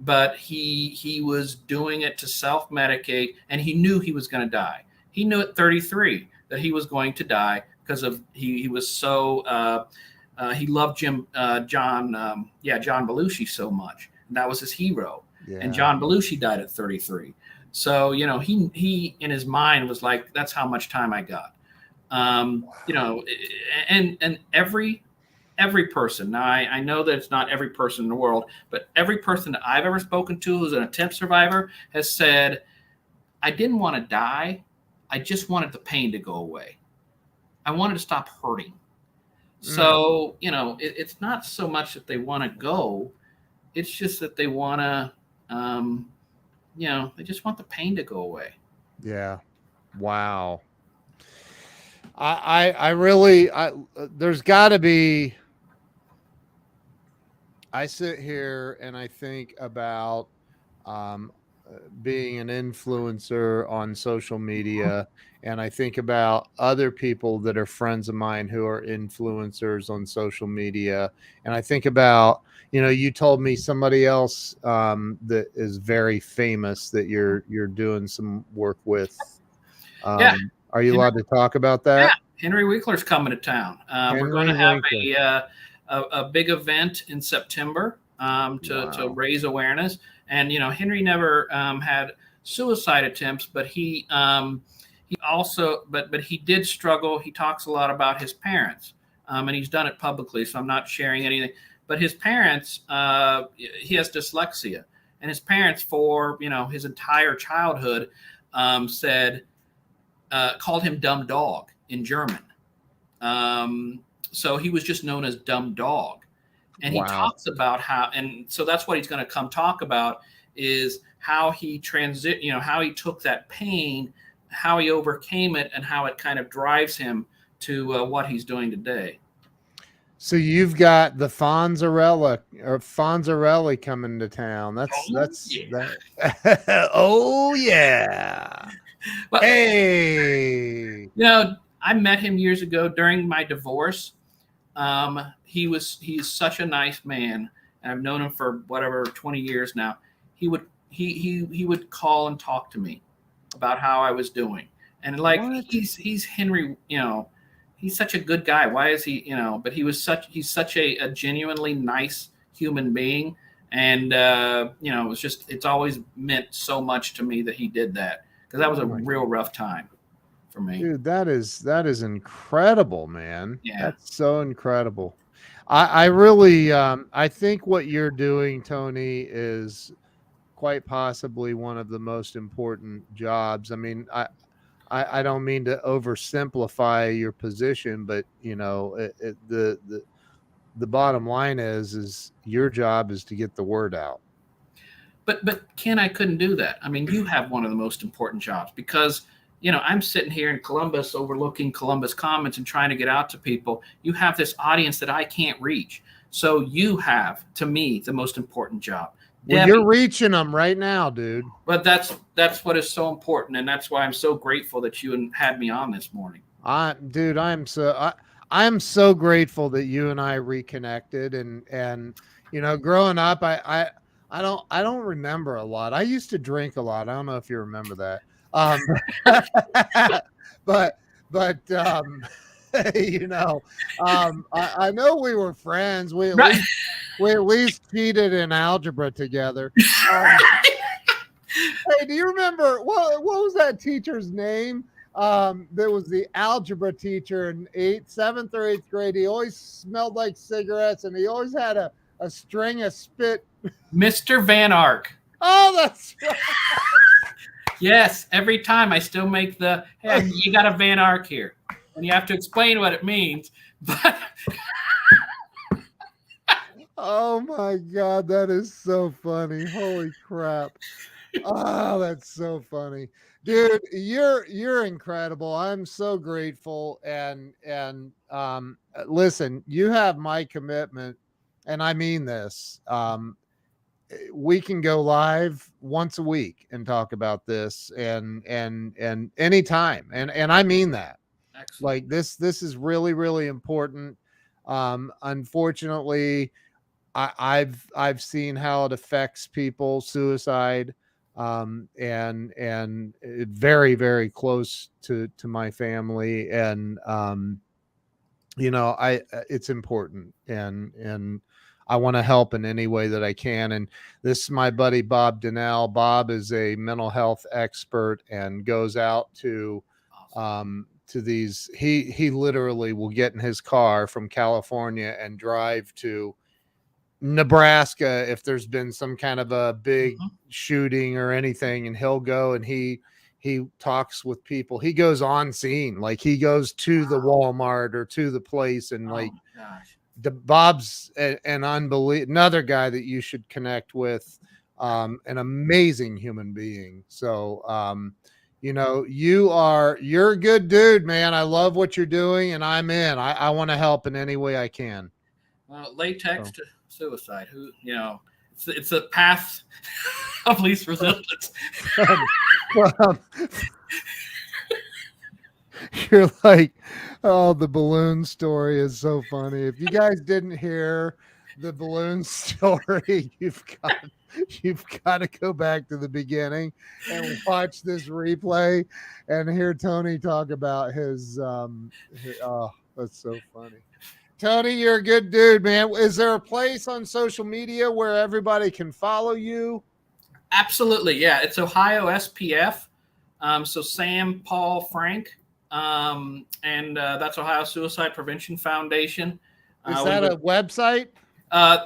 but he was doing it to self-medicate, and he knew he was going to die. He knew at 33 that he was going to die because of he was so he loved John Belushi so much. And that was his hero. Yeah. And John Belushi died at 33. So, he in his mind was like, that's how much time I got. And every person. Now, I know that it's not every person in the world, but every person that I've ever spoken to who's an attempt survivor has said, I didn't want to die. I just wanted the pain to go away. I wanted to stop hurting. So, it's not so much that they want to go. It's just that they want to, they just want the pain to go away. Yeah. Wow. I really, there's got to be, I sit here and I think about being an influencer on social media, and I think about other people that are friends of mine who are influencers on social media, and I think about, you told me somebody else that is very famous that you're doing some work with. Yeah. Are you allowed to talk about Yeah. that? Henry Winkler's coming to town. We're going to have a big event in September to Wow. raise awareness. And Henry never had suicide attempts, but he also but he did struggle. He talks a lot about his parents, and he's done it publicly. So I'm not sharing anything. But his parents, he has dyslexia, and his parents for his entire childhood called him dumb dog in German. So he was just known as dumb dog. And he Wow. talks about how, and so that's what he's going to come talk about is how he how he took that pain, how he overcame it, and how it kind of drives him to what he's doing today. So you've got the Fonzarelli coming to town. Oh yeah. Well, Hey. I met him years ago during my divorce. He's such a nice man, and I've known him for 20 years now. He would call and talk to me about how I was doing, and he's Henry. He's such a good guy. Why is he? But he's such a genuinely nice human being, and it's always meant so much to me that he did that, because that was a real rough time for me. Dude, that is incredible, man. Yeah. That's so incredible. I really I think what you're doing, Tony, is quite possibly one of the most important jobs. I mean, I don't mean to oversimplify your position, but the bottom line is your job is to get the word out. But Ken, I couldn't do that. I mean, you have one of the most important jobs, because I'm sitting here in Columbus overlooking Columbus Commons and trying to get out to people. You have this audience that I can't reach. So you have, to me, the most important job. Well, Debbie, you're reaching them right now, dude. But that's what is so important, and that's why I'm so grateful that you had me on this morning. Dude, I'm so grateful that you and I reconnected, and growing up, I don't remember a lot. I used to drink a lot. I don't know if you remember that. But I know we were friends. We at least cheated in algebra together. Hey, do you remember what was that teacher's name? There was the algebra teacher in seventh or eighth grade. He always smelled like cigarettes, and he always had a string of spit. Mr. Van Ark. Oh, that's right. Yes, every time I still make hey, you got a Van Ark here, and you have to explain what it means. But oh my God, that is so funny! Holy crap! Oh, that's so funny, dude. You're incredible. I'm so grateful, and listen, you have my commitment, and I mean this. We can go live once a week and talk about this, and anytime, and I mean that. excellent. Like this is really really important. Unfortunately, I've seen how it affects people, suicide, and very very close to my family, and it's important, and I want to help in any way that I can. And this is my buddy Bob Donnell. Bob is a mental health expert and goes out to these. He literally will get in his car from California and drive to Nebraska if there's been some kind of a big shooting or anything, and he'll go and he talks with people. He goes on scene, like he goes to the Walmart or to the place, and Bob's another guy that you should connect with, an amazing human being. So you're a good dude, man. I love what you're doing, and I'm in. I want to help in any way I can. Latex to suicide. It's a path of least resistance. You're like, oh, the balloon story is so funny. If you guys didn't hear the balloon story, you've got to go back to the beginning and watch this replay and hear Tony talk about his oh, that's so funny. Tony, you're a good dude, man. Is there a place on social media where everybody can follow you? Absolutely, yeah. It's Ohio SPF. So Sam, Paul, Frank, and that's Ohio Suicide Prevention Foundation. Is that a website?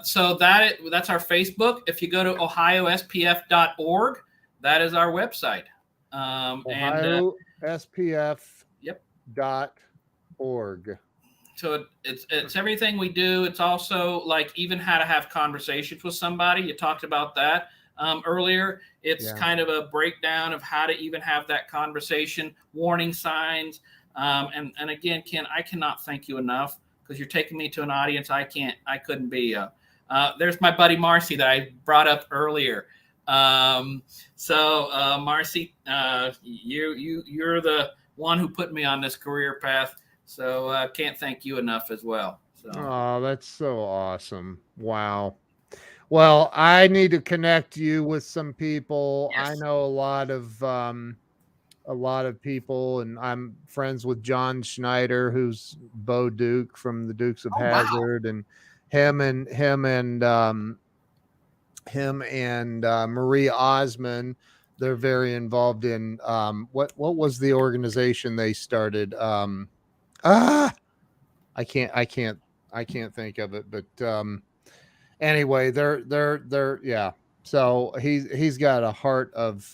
So that's our Facebook. If you go to ohiospf.org, that is our website. ohiospf.org. So it's everything we do. It's also like even how to have conversations with somebody. You talked about that earlier. It's kind of a breakdown of how to even have that conversation, warning signs. And again, Ken, I cannot thank you enough because you're taking me to an audience I couldn't be. There's my buddy Marcy that I brought up earlier. Marcy, you're the one who put me on this career path. So can't thank you enough as well. So. Oh, that's so awesome. Wow. Well, I need to connect you with some people. Yes. I know a lot of people, and I'm friends with John Schneider, who's Bo Duke from the Dukes of Hazzard, wow. And him and Marie Osmond. They're very involved in what was the organization they started? I can't think of it, but anyway, they're yeah. So he's got a heart of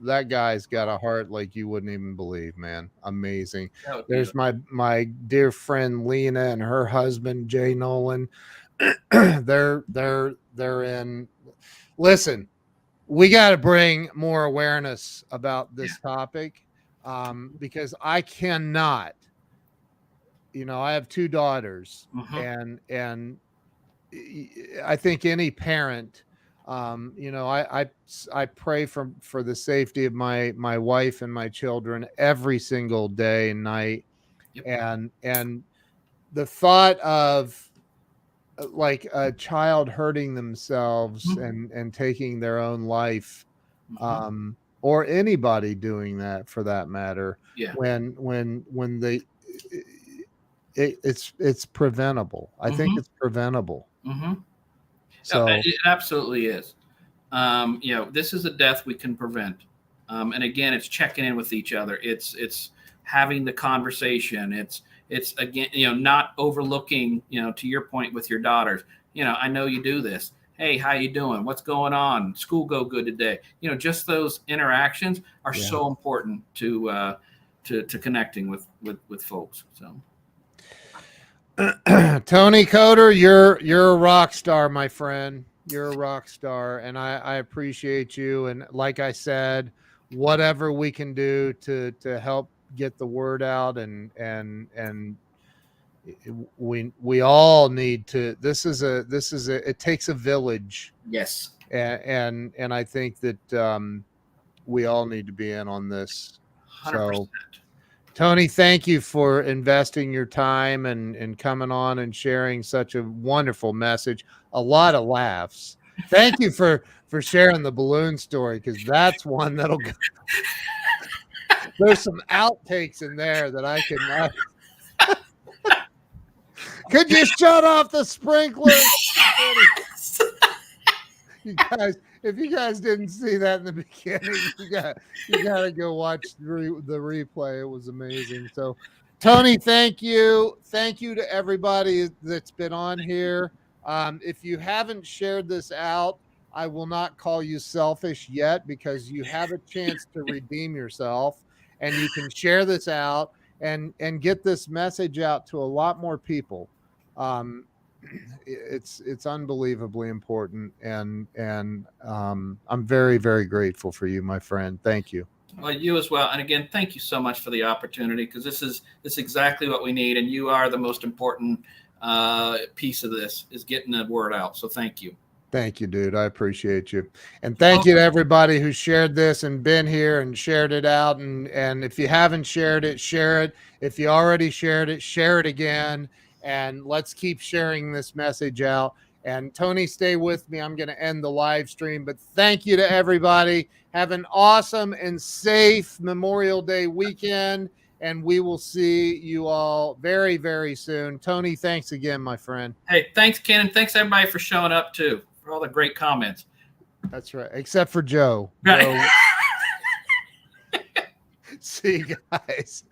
that guy's got a heart like you wouldn't even believe, man. Amazing. There's my dear friend Lena and her husband Jay Nolan. they're in. Listen, we got to bring more awareness about this topic because I cannot. I have two daughters, and I think any parent, I pray for the safety of my wife and my children every single day and night. Yep. And the thought of like a child hurting themselves and taking their own life, or anybody doing that for that matter, when they it's preventable. I think it's preventable. So it absolutely is. This is a death we can prevent. And again, it's checking in with each other. It's having the conversation. It's again, not overlooking, to your point with your daughters, I know you do this. Hey, how you doing? What's going on? School go good today? Just those interactions are so important to connecting with folks. So. Tony Coder, you're a rock star, my friend. You're a rock star, and I appreciate you. And like I said, whatever we can do to help get the word out, and we all need to. This is a it takes a village. Yes. And I think that we all need to be in on this. 100%. So, Tony, thank you for investing your time and coming on and sharing such a wonderful message. A lot of laughs. Thank you for sharing the balloon story, because that's one that'll go. There's some outtakes in there that I can. Could you shut off the sprinkler? You guys, if you guys didn't see that in the beginning, you got to go watch the replay. It was amazing. So, Tony, thank you to everybody that's been on here. If you haven't shared this out, I will not call you selfish yet, because you have a chance to redeem yourself, and you can share this out and get this message out to a lot more people. It's unbelievably important, and I'm very, very grateful for you, my friend. Thank you. Well, you as well. And again, thank you so much for the opportunity, because this is exactly what we need, and you are the most important piece of this, is getting the word out. So thank you. Thank you, dude. I appreciate you. And thank you to everybody who shared this and been here and shared it out. And if you haven't shared it, share it. If you already shared it, share it again. And let's keep sharing this message out. And Tony, stay with me. I'm going to end the live stream. But thank you to everybody. Have an awesome and safe Memorial Day weekend. And we will see you all very, very soon. Tony, thanks again, my friend. Hey, thanks, Ken. And thanks, everybody, for showing up, too, for all the great comments. That's right. Except for Joe. Right. Joe. See you guys.